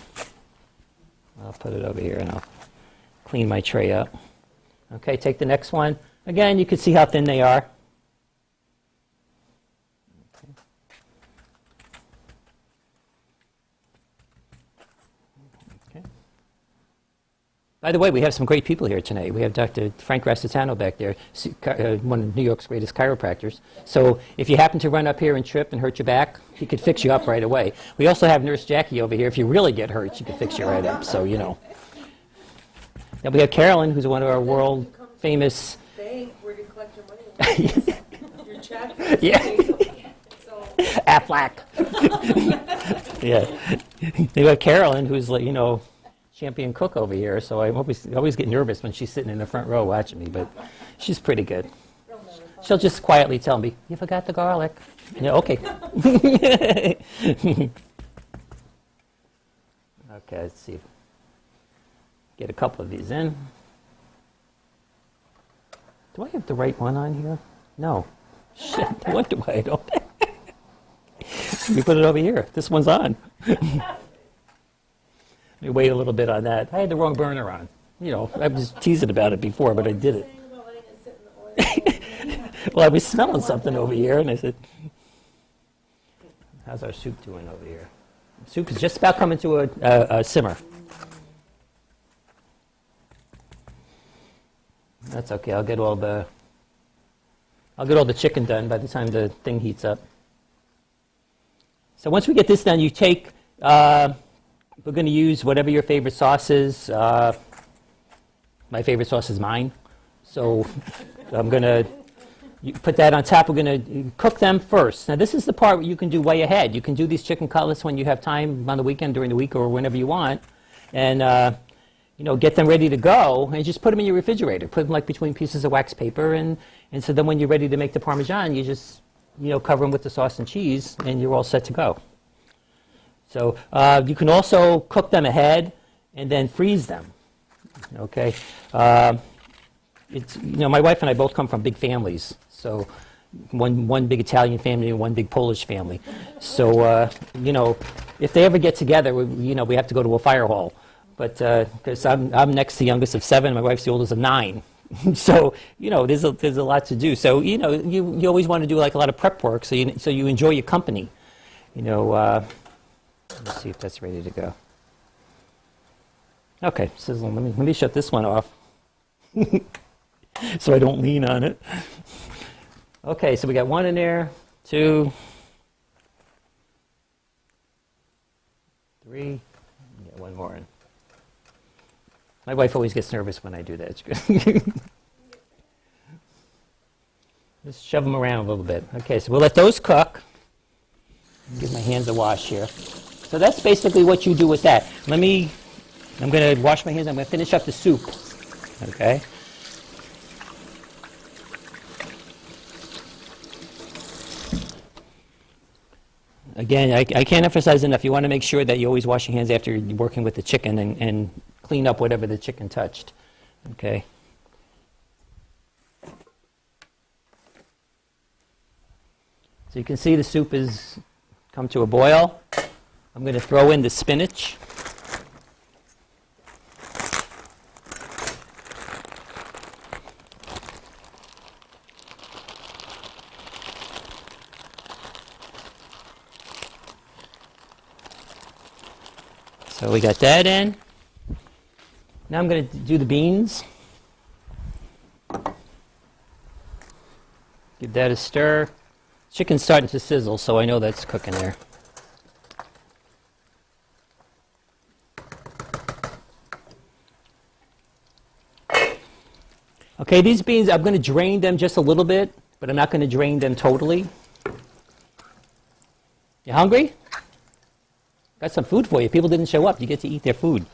I'll put it over here and I'll clean my tray up. Okay, take the next one. Again, you can see how thin they are. Okay. By the way, we have some great people here tonight. We have Dr. Frank Rassitano back there, one of New York's greatest chiropractors. So if you happen to run up here and trip and hurt your back, he could fix you up right away. We also have Nurse Jackie over here. If you really get hurt, she could fix you right up. So, you know. Then we have Carolyn, who's one of our world famous. Bank where you collect your money. Your check. Yeah. So, Aflac. Yeah. They have Carolyn, who's like, you know, champion cook over here. So I always get nervous when she's sitting in the front row watching me, but she's pretty good. She'll just quietly tell me, "You forgot the garlic." Yeah, okay. Okay, let's see. Get a couple of these in. Do I have the right one on here? No. Shit, what do I don't? Let me put it over here. This one's on. Let me wait a little bit on that. I had the wrong burner on. You know, I was teasing about it before, but I did it. saying about letting it sit in the oil. Well, I was smelling something over here, and I said, how's our soup doing over here? Soup is just about coming to a simmer. That's okay. I'll get all the chicken done by the time the thing heats up. So once we get this done, you take, we're going to use whatever your favorite sauce is. My favorite sauce is mine. So I'm going to put that on top. We're going to cook them first. Now this is the part where you can do way ahead. You can do these chicken cutlets when you have time on the weekend, during the week, or whenever you want. And you know, get them ready to go, and just put them in your refrigerator. Put them like between pieces of wax paper, and so then when you're ready to make the Parmesan, you just, you know, cover them with the sauce and cheese, and you're all set to go. So you can also cook them ahead and then freeze them. Okay, it's, you know, my wife and I both come from big families, so one big Italian family and one big Polish family. So you know, if they ever get together, you know, we have to go to a fire hall. But because I'm next to the youngest of 7, my wife's the oldest of 9. So, you know, there's a lot to do. So, you know, you always want to do like a lot of prep work so you enjoy your company. You know, let's see if that's ready to go. Okay, sizzling. Let me shut this one off so I don't lean on it. Okay, so we got 1 in there, 2, 3, yeah, 1 more in. My wife always gets nervous when I do that. Just shove them around a little bit. Okay, so we'll let those cook. Give my hands a wash here. So that's basically what you do with that. I'm going to wash my hands. I'm going to finish up the soup. Okay. Again, I can't emphasize enough. You want to make sure that you always wash your hands after you're working with the chicken and clean up whatever the chicken touched. Okay. So you can see the soup has come to a boil. I'm going to throw in the spinach. So we got that in. Now I'm going to do the beans. Give that a stir. Chicken's starting to sizzle, so I know that's cooking there. Okay, these beans, I'm going to drain them just a little bit, but I'm not going to drain them totally. You hungry? Got some food for you. People didn't show up. You get to eat their food.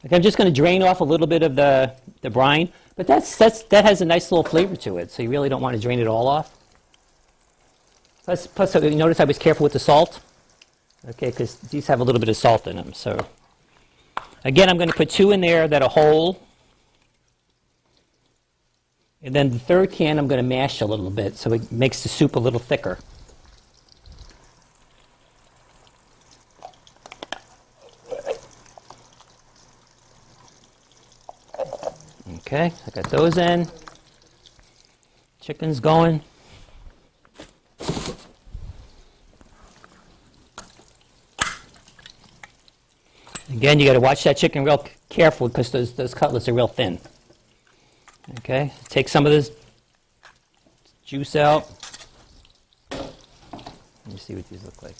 Okay, I'm just going to drain off a little bit of the brine, but that has a nice little flavor to it, so you really don't want to drain it all off. Plus you notice I was careful with the salt, okay, because these have a little bit of salt in them. So again, I'm going to put 2 in there that are whole, and then the third can I'm going to mash a little bit so it makes the soup a little thicker. Okay, I got those in. Chicken's going. Again, you got to watch that chicken real careful because those cutlets are real thin. Okay, take some of this juice out. Let me see what these look like.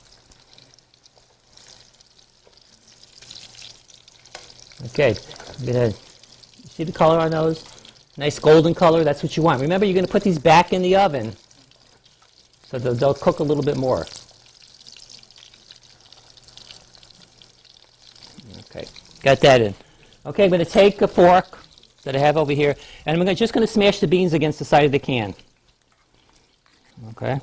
Okay, I'm gonna, you see the color on those? Nice golden color, that's what you want. Remember, you're gonna put these back in the oven so they'll cook a little bit more. Okay, got that in. Okay, I'm gonna take a fork that I have over here, and I'm just gonna smash the beans against the side of the can. Okay.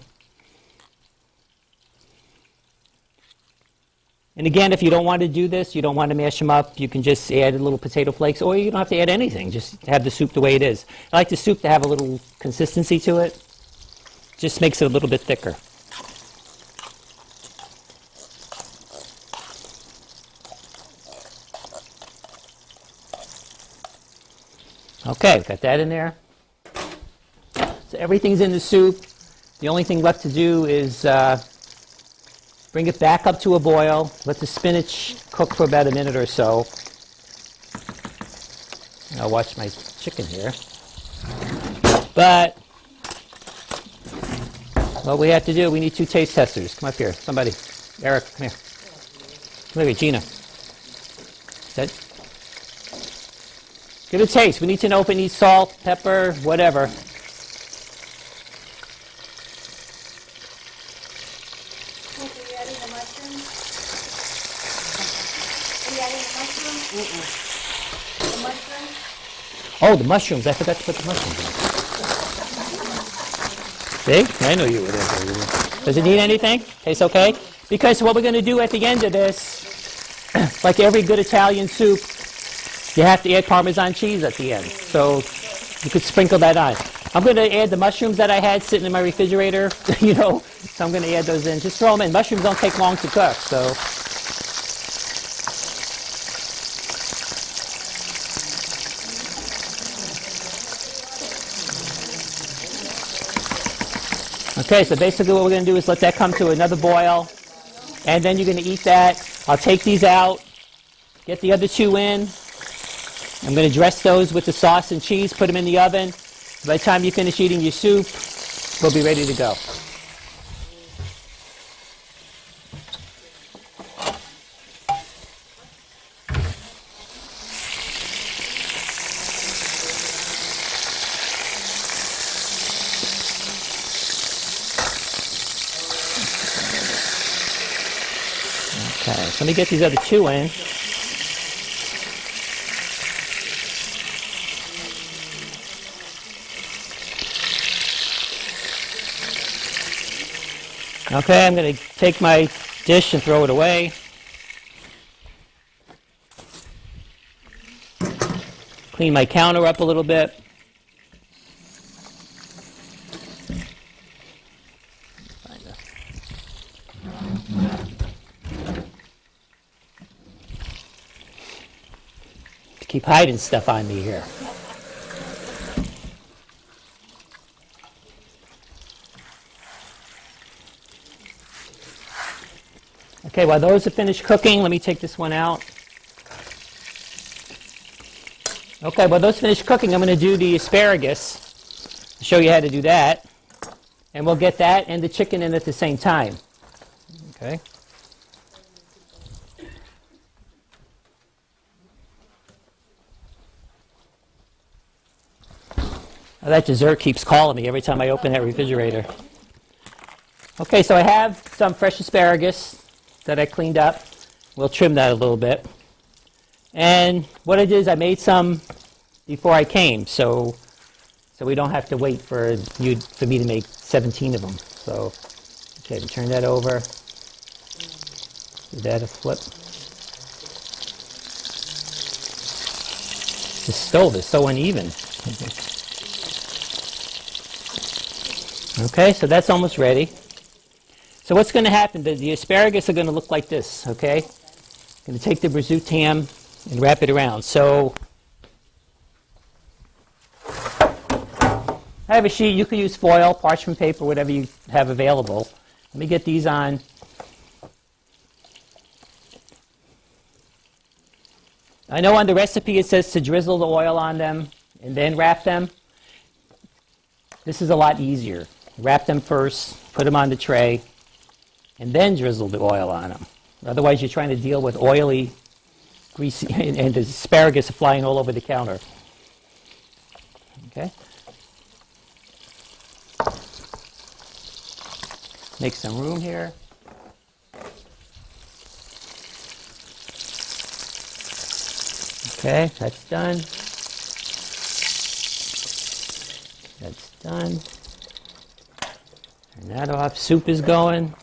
And again, if you don't want to do this, you don't want to mash them up, you can just add a little potato flakes, or you don't have to add anything. Just have the soup the way it is. I like the soup to have a little consistency to it. Just makes it a little bit thicker. Okay, got that in there. So everything's in the soup. The only thing left to do is bring it back up to a boil. Let the spinach cook for about a minute or so. And I'll watch my chicken here. But what we have to do, we need 2 taste testers. Come up here, somebody. Eric, come here. Come here, Gina. That. Give it a taste. We need to know if it needs salt, pepper, whatever. Oh, the mushrooms. I forgot to put the mushrooms in. See? I know you would. Does it need anything? Tastes okay? Because what we're going to do at the end of this, like every good Italian soup, you have to add Parmesan cheese at the end. So you could sprinkle that on. I'm going to add the mushrooms that I had sitting in my refrigerator, you know, so I'm going to add those in. Just throw them in. Mushrooms don't take long to cook, so. Okay, so basically what we're going to do is let that come to another boil, and then you're going to eat that. I'll take these out, get the other 2 in. I'm going to dress those with the sauce and cheese, put them in the oven. By the time you finish eating your soup, we'll be ready to go. Okay, so let me get these other 2 in. Okay, I'm going to take my dish and throw it away. Clean my counter up a little bit. Keep hiding stuff on me here. Okay, while those are finished cooking, let me take this one out. Okay, while those finish cooking, I'm going to do the asparagus. Show you how to do that. And we'll get that and the chicken in at the same time. Okay. Now that dessert keeps calling me every time I open that refrigerator. Okay, so I have some fresh asparagus that I cleaned up. We'll trim that a little bit. And what I did is I made some before I came, so we don't have to wait for me to make 17 of them. So, okay, turn that over. Give that a flip. The stove is so uneven. Okay, so that's almost ready. So what's going to happen, the asparagus are going to look like this, okay? I'm going to take the Brazil ham and wrap it around. So I have a sheet. You could use foil, parchment paper, whatever you have available. Let me get these on. I know on the recipe it says to drizzle the oil on them and then wrap them. This is a lot easier. Wrap them first, put them on the tray, and then drizzle the oil on them. Otherwise, you're trying to deal with oily, greasy, and the asparagus flying all over the counter. Okay? Make some room here. Okay, that's done. That's done. Turn that off. Soup is going.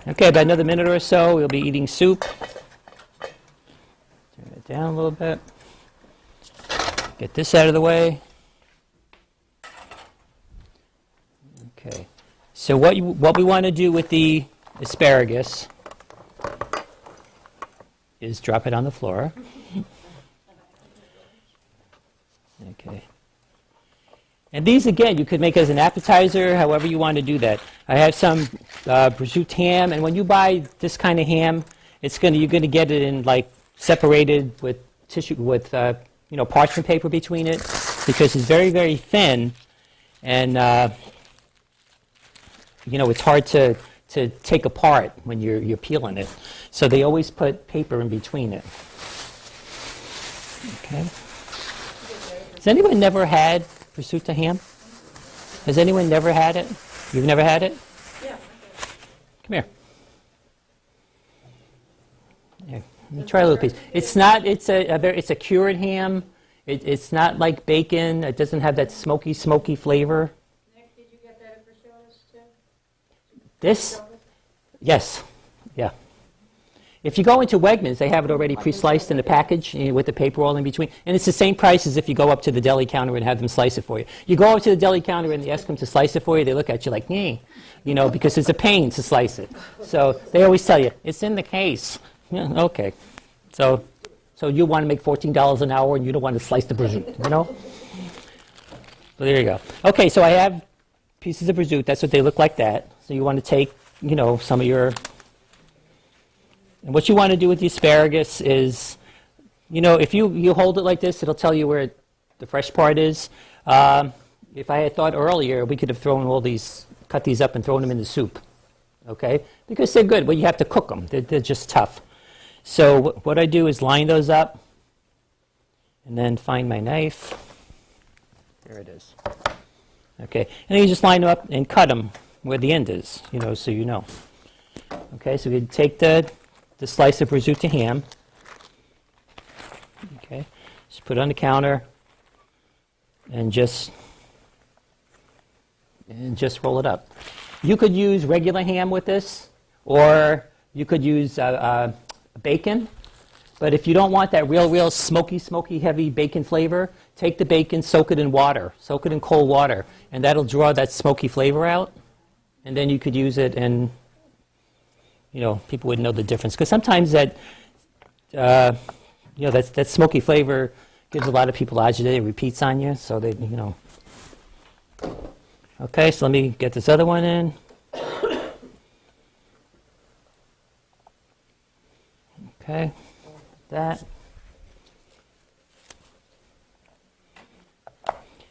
Okay, about another minute or so, we'll be eating soup. Turn it down a little bit. Get this out of the way. Okay, so what we want to do with the asparagus is drop it on the floor. Okay. And these, again, you could make as an appetizer, however you want to do that. I have some prosciutto ham, and when you buy this kind of ham, you're going to get it in like separated with tissue with parchment paper between it, because it's very, very thin, and it's hard to take apart when you're peeling it. So they always put paper in between it. Okay. Has anyone never had prosciutto ham? Has anyone never had it? You've never had it? Yeah. Come here. Here, let me try a little piece. It's not. It's a cured ham. It's not like bacon. It doesn't have that smoky flavor. Nick, did you get that at Priscilla's too? This? Yes. Yeah. If you go into Wegmans, they have it already pre-sliced in the package with the paper all in between. And it's the same price as if you go up to the deli counter and have them slice it for you. You go up to the deli counter and you ask them to slice it for you, they look at you like, because it's a pain to slice it. So they always tell you, it's in the case. Yeah, okay. So you want to make $14 an hour and you don't want to slice the prosciutto, So there you go. Okay, so I have pieces of prosciutto. That's what they look like that. So you want to take, some of your... And what you want to do with the asparagus is, if you hold it like this, it'll tell you where the fresh part is. If I had thought earlier, we could have cut these up and thrown them in the soup, okay? Because they're good. Well, you have to cook them. They're just tough. So what I do is line those up and then find my knife. There it is. Okay, and then you just line them up and cut them where the end is, so you know. Okay, so we take the slice of prosciutto ham. Okay, just put it on the counter and just roll it up. You could use regular ham with this, or you could use bacon. But if you don't want that real smoky, heavy bacon flavor, take the bacon, soak it in cold water, and that'll draw that smoky flavor out. And then you could use it and people wouldn't know the difference, because sometimes that smoky flavor gives a lot of people agitated, repeats on you, so they, Okay, so let me get this other one in. Okay, that.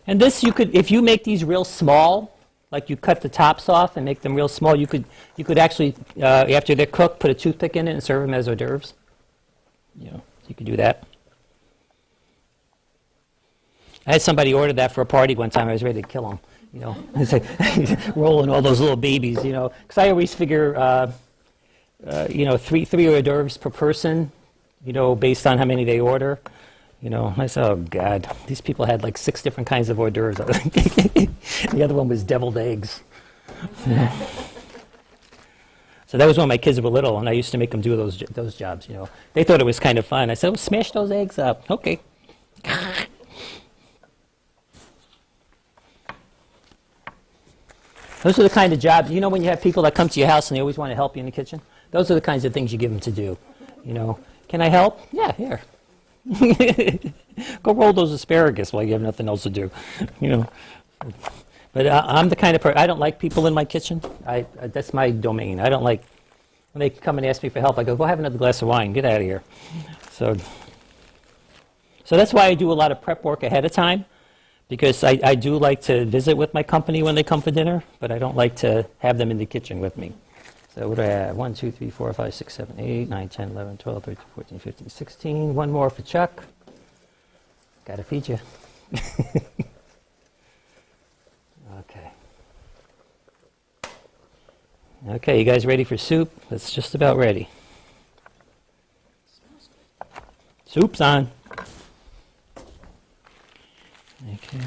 And this if you make these real small, like you cut the tops off and make them real small, you could actually, after they're cooked, put a toothpick in it and serve them as hors d'oeuvres. You could do that. I had somebody order that for a party one time. I was ready to kill him. It's like rolling all those little babies. Because I always figure, three hors d'oeuvres per person. Based on how many they order. I said, oh, God, these people had like 6 different kinds of hors d'oeuvres. The other one was deviled eggs. So that was when my kids were little, and I used to make them do those jobs, They thought it was kind of fun. I said, oh, smash those eggs up. Okay. Those are the kind of jobs, when you have people that come to your house and they always want to help you in the kitchen? Those are the kinds of things you give them to do, Can I help? Yeah, here. Go roll those asparagus while you have nothing else to do, you know. But I'm the kind of person, I don't like people in my kitchen. That's my domain. I don't like, when they come and ask me for help, I go have another glass of wine, get out of here. So that's why I do a lot of prep work ahead of time, because I do like to visit with my company when they come for dinner, but I don't like to have them in the kitchen with me. So what do I have? 1, 2, 3, 4, 5, 6, 7, 8, 9, 10, 11, 12, 13, 14, 15, 16. One more for Chuck. Gotta feed you. Okay. Okay, you guys ready for soup? It's just about ready. Soup's on. Okay.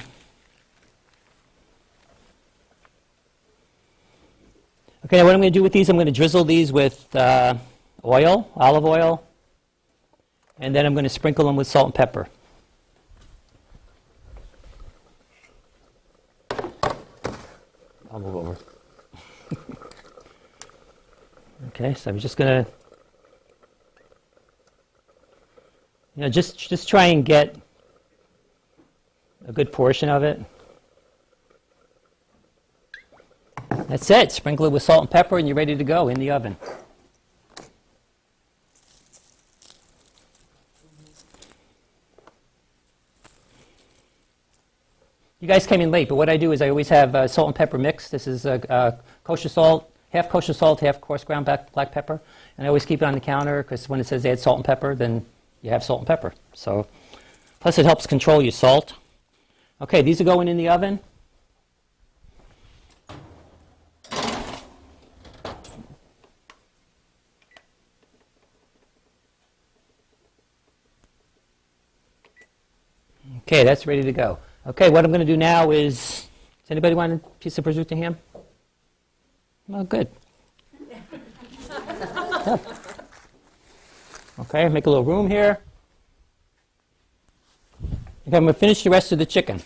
Okay, now what I'm going to do with these, I'm going to drizzle these with oil, olive oil, and then I'm going to sprinkle them with salt and pepper. I'll move over. Okay, so I'm just going to, just try and get a good portion of it. That's it. Sprinkle it with salt and pepper, and you're ready to go in the oven. You guys came in late, but what I do is I always have salt and pepper mix. This is kosher salt, half coarse ground black pepper. And I always keep it on the counter, because when it says add salt and pepper, then you have salt and pepper. So, plus it helps control your salt. Okay, these are going in the oven. Okay, that's ready to go. Okay, what I'm going to do now is, does anybody want a piece of prosciutto ham? Oh, good. Yeah. Okay, make a little room here. Okay, I'm going to finish the rest of the chicken.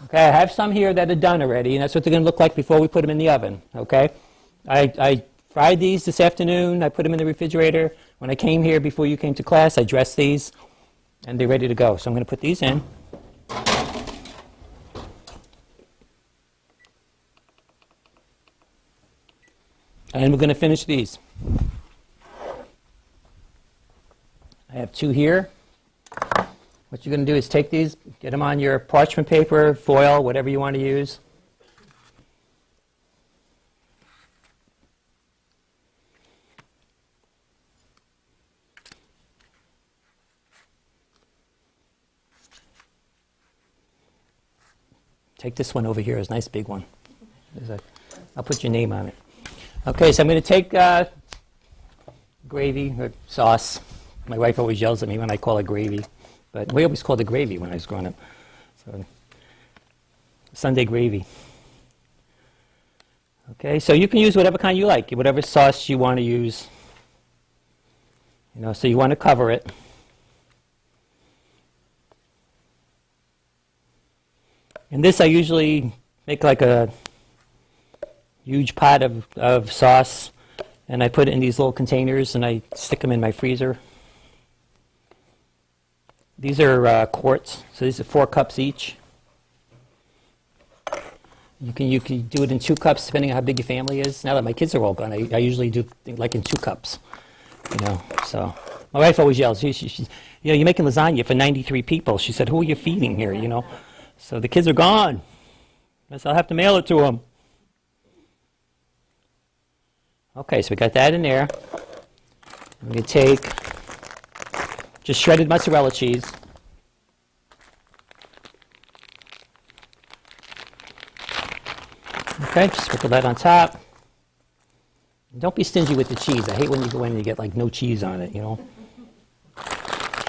Okay, I have some here that are done already, and that's what they're going to look like before we put them in the oven. Okay, I fried these this afternoon. I put them in the refrigerator. When I came here before you came to class, I dressed these, and they're ready to go. So I'm going to put these in. And we're going to finish these. I have two here. What you're going to do is take these, get them on your parchment paper, foil, whatever you want to use. Take this one over here, it's a nice big one. I'll put your name on it. Okay, so I'm going to take gravy or sauce. My wife always yells at me when I call it gravy, but we always called it gravy when I was growing up. So, Sunday gravy. Okay, so you can use whatever kind you like, whatever sauce you want to use. You know, so you want to cover it. And this I usually make like a huge pot of sauce, and I put it in these little containers, and I stick them in my freezer. These are quarts, so these are 4 cups each. You can do it in 2 cups, depending on how big your family is. Now that my kids are all gone, I usually do like in 2 cups. You know, so my wife always yells, you know, you're making lasagna for 93 people. She said, who are you feeding here, you know? So the kids are gone. I guess I'll have to mail it to them. Okay, so we got that in there. I'm going to take just shredded mozzarella cheese. Okay, just sprinkle that on top. Don't be stingy with the cheese. I hate when you go in and you get like no cheese on it, you know.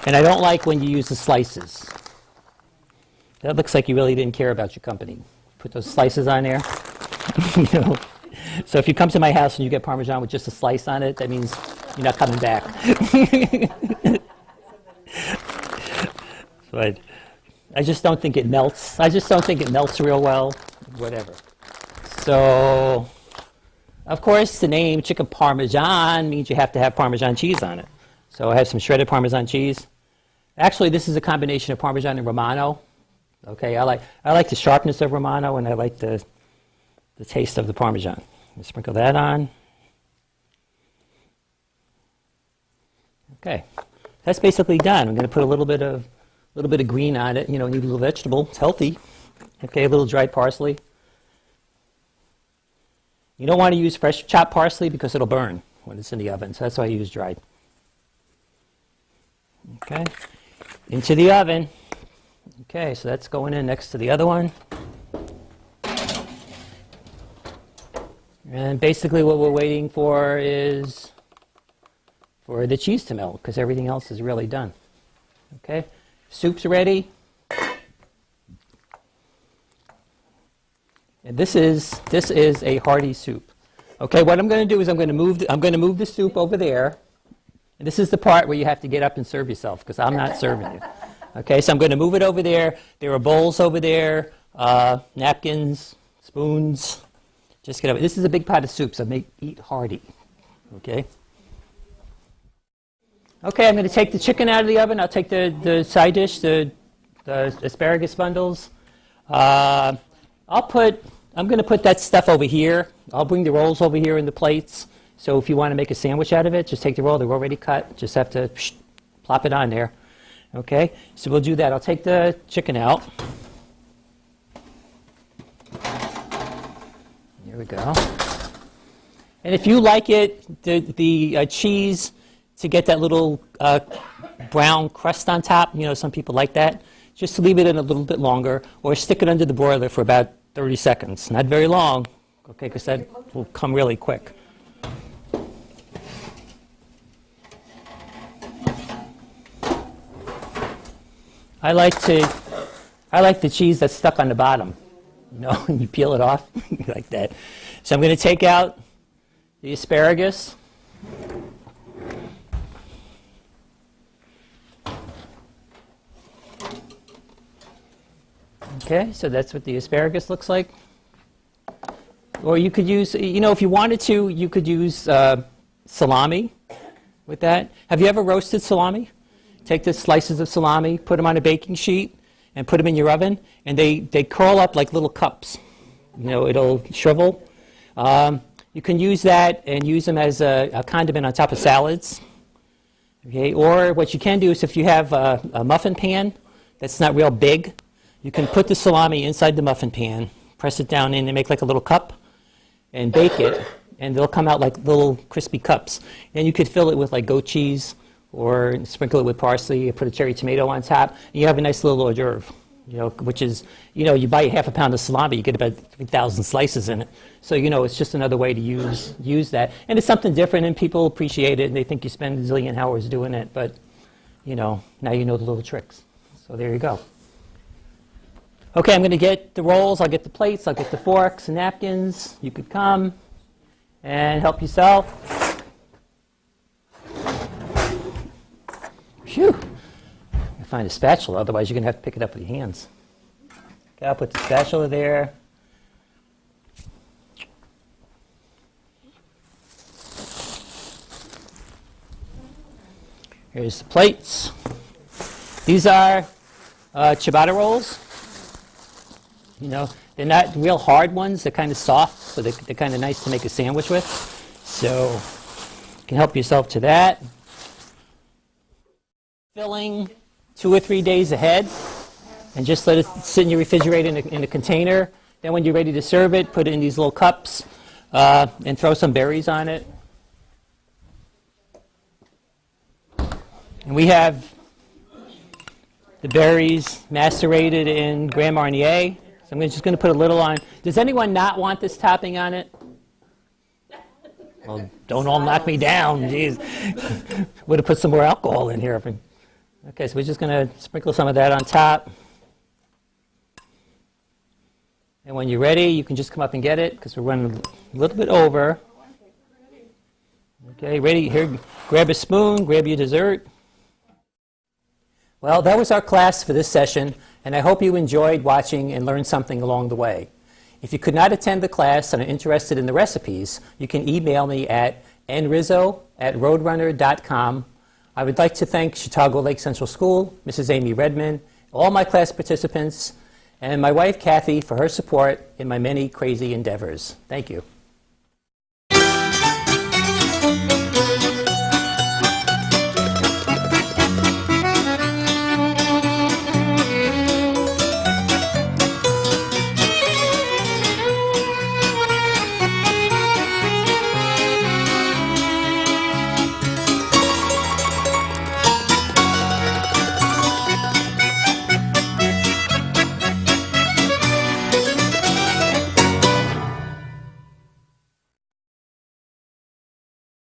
And I don't like when you use the slices. That looks like you really didn't care about your company. Put those slices on there. You know. So if you come to my house and you get Parmesan with just a slice on it, that means you're not coming back. But I just don't think it melts. I just don't think it melts real well. Whatever. So, of course, the name chicken Parmesan means you have to have Parmesan cheese on it. So I have some shredded Parmesan cheese. Actually, this is a combination of Parmesan and Romano. Okay, I like the sharpness of Romano, and I like the taste of the Parmesan. Sprinkle that on. Okay, that's basically done. I'm going to put a little bit of green on it. You know, need a little vegetable. It's healthy. Okay, a little dried parsley. You don't want to use fresh chopped parsley because it'll burn when it's in the oven. So that's why I use dried. Okay, into the oven. Okay, so that's going in next to the other one. And basically what we're waiting for is for the cheese to melt, because everything else is really done. Okay, soup's ready. And this is a hearty soup. Okay, what I'm going to do is I'm going to move the soup over there. And this is the part where you have to get up and serve yourself, because I'm not serving you. Okay, so I'm going to move it over there. There are bowls over there, napkins, spoons. Just get over. This is a big pot of soup, so eat hearty. Okay. Okay, I'm going to take the chicken out of the oven. I'll take the side dish, the asparagus bundles. I'm going to put that stuff over here. I'll bring the rolls over here in the plates. So if you want to make a sandwich out of it, just take the roll. They're already cut. Just have to plop it on there. Okay, so we'll do that. I'll take the chicken out. There we go. And if you like it, the cheese, to get that little brown crust on top, you know, some people like that, just leave it in a little bit longer, or stick it under the broiler for about 30 seconds. Not very long, okay, because that will come really quick. I like the cheese that's stuck on the bottom. You know, you peel it off like that. So I'm going to take out the asparagus. Okay, so that's what the asparagus looks like. Or you could use, you know, if you wanted to, you could use salami with that. Have you ever roasted salami? Take the slices of salami, put them on a baking sheet, and put them in your oven, and they curl up like little cups. You know, it'll shrivel. You can use that and use them as a condiment on top of salads. Okay, or what you can do is if you have a muffin pan that's not real big, you can put the salami inside the muffin pan, press it down in and make like a little cup, and bake it, and they'll come out like little crispy cups. And you could fill it with like goat cheese, or sprinkle it with parsley, put a cherry tomato on top, and you have a nice little hors d'oeuvre, you know, which is, you know, you buy half a pound of salami, you get about 3,000 slices in it. So, you know, it's just another way to use that. And it's something different, and people appreciate it, and they think you spend a zillion hours doing it, but, you know, now you know the little tricks. So there you go. Okay, I'm going to get the rolls, I'll get the plates, I'll get the forks and napkins. You could come and help yourself. Phew. Find a spatula, otherwise you're going to have to pick it up with your hands. Okay, I'll put the spatula there. Here's the plates. These are ciabatta rolls. You know, they're not real hard ones. They're kind of soft, so they're kind of nice to make a sandwich with. So you can help yourself to that. Filling 2 or 3 days ahead, and just let it sit in your refrigerator in a container. Then when you're ready to serve it, put it in these little cups and throw some berries on it. And we have the berries macerated in Grand Marnier. So I'm just going to put a little on. Does anyone not want this topping on it? Well, don't all knock me down. Jeez. Would have put some more alcohol in here. Okay, so we're just going to sprinkle some of that on top. And when you're ready, you can just come up and get it, because we're running a little bit over. Okay, ready? Here, grab a spoon, grab your dessert. Well, that was our class for this session, and I hope you enjoyed watching and learned something along the way. If you could not attend the class and are interested in the recipes, you can email me at nrizzo@roadrunner.com. I would like to thank Chautauqua Lake Central School, Mrs. Amy Redmond, all my class participants, and my wife, Kathy, for her support in my many crazy endeavors. Thank you.